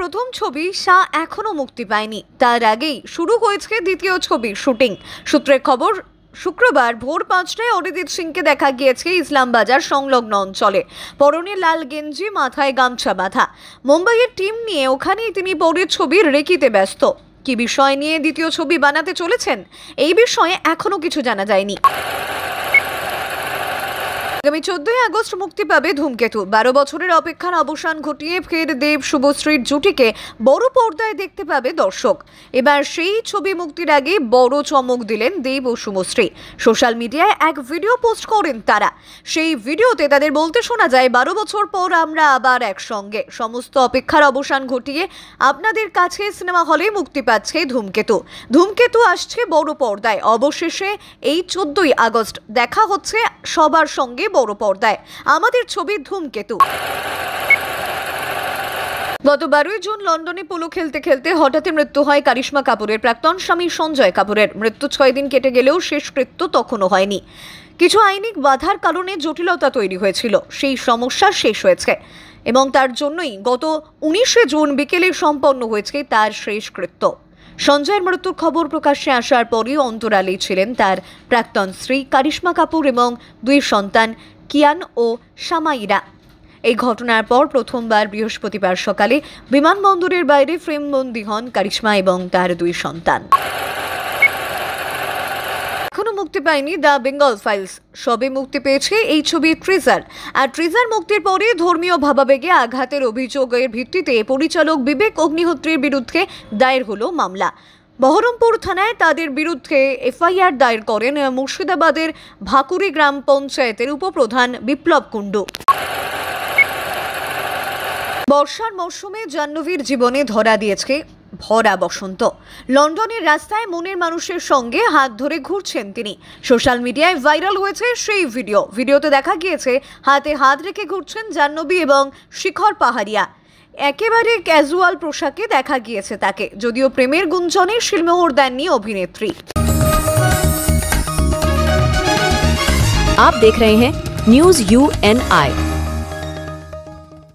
প্রথম ছবি শাহ এখনো মুক্তি পায়নি, তার আগেই শুরু হয়েছে দ্বিতীয় ছবির শুটিং। সূত্রের খবর, শুক্রবার ভোর 5টায় অরিজিৎ সিংকে দেখা গিয়েছে ইসলামবাজার সংলগ্ন অঞ্চলে। পরনে লাল গেঞ্জি, মাথায় গামছা বাঁধা। মুম্বাইয়ের টিম নিয়ে ওখানেই তিনি পরের ছবির রেকিতে ব্যস্ত। কি বিষয় নিয়ে দ্বিতীয় ছবি বানাতে চলেছেন, এই বিষয়ে এখনো কিছু জানা যায়নি। আগামী 14ই আগস্ট মুক্তি পাবে ধূমকেতু। 12 বছরের অপেক্ষার অবসান ঘটিয়ে ফের দেব শুভশ্রীর জুটিকে বড় পর্দায় দেখতে পাবে দর্শক। এবার সেই ছবি মুক্তির আগে বড় চমক দিলেন দেব ও শুভশ্রী। সোশ্যাল মিডিয়ায় এক ভিডিও পোস্ট করেন তারা। সেই ভিডিওতে তাদের বলতে শোনা যায়, 12 বছর পর আমরা আবার একসঙ্গে। সমস্ত অপেক্ষার অবসান ঘটিয়ে আপনাদের কাছে সিনেমা হলে মুক্তি পাচ্ছে ধূমকেতু। ধূমকেতু আসছে বড় পর্দায়। অবশেষে এই 14ই আগস্ট দেখা হচ্ছে সবার সঙ্গে বড় পর্দায় আমাদের ছবি ধূমকেতু। গত 12ই জুন লন্ডনে পোলো খেলতে খেলতে হঠাৎই মৃত্যু হয় কারিশমা কাপুরের প্রাক্তন স্বামী সঞ্জয় কাপুরের। মৃত্যু 6 দিন কেটে গেলেও শেষকৃত্য তখনও হয়নি। কিছু আইনিক বাধার কারণে জটিলতা তৈরি হয়েছিল, সেই সমস্যা শেষ হয়েছে এবং তার জন্যই গত 19শে জুন বিকেলে সম্পন্ন হয়েছে তার শেষকৃত্য। সঞ্জয়ের মৃত্যুর খবর প্রকাশ্যে আসার পরই অন্তরালে ছিলেন তার প্রাক্তন স্ত্রী কারিশমা কাপুর এবং 2 সন্তান কিয়ান ও শামাইরা। এই ঘটনার পর প্রথমবার বৃহস্পতিবার সকালে বিমানবন্দরের বাইরে ফ্রেমবন্দি হন কারিশমা এবং তার 2 সন্তান। এখনো মুক্তি পায়নি দ্য বেঙ্গল ফাইলস। সবে মুক্তি পেয়েছে এই ছবির ট্রিজার। আর ট্রিজার মুক্তির পরে ধর্মীয় ভাবাবেগে আঘাতের অভিযোগের ভিত্তিতে পরিচালক বিবেক অগ্নিহোত্রীর বিরুদ্ধে দায়ের হলো মামলা। বহরমপুর থানায় তাদের বিরুদ্ধে এফআইআর দায়ের করেন মুর্শিদাবাদের ভাকুরি গ্রাম পঞ্চায়েতের উপপ্রধান বিপ্লব কুণ্ডু। বর্ষার মৌসুমে জাহ্নবীর জীবনে ধরা দিয়েছে ভরা বসন্ত। লন্ডনের রাস্তায় মনের মানুষের সঙ্গে হাত ধরে ঘুরছেন তিনি। সোশ্যাল মিডিয়ায় ভাইরাল হয়েছে সেই ভিডিওতে দেখা গিয়েছে হাতে হাত রেখে ঘুরছেন জাহ্নবী এবং শিখর পাহাড়িয়া। একেবারে ক্যাজুয়াল পোশাকে দেখা গিয়েছে তাকে, যদিও প্রেমের গুঞ্জনে শিলমোহর দেননি অভিনেত্রী। आप देख रहे हैं न्यूज़ UNI।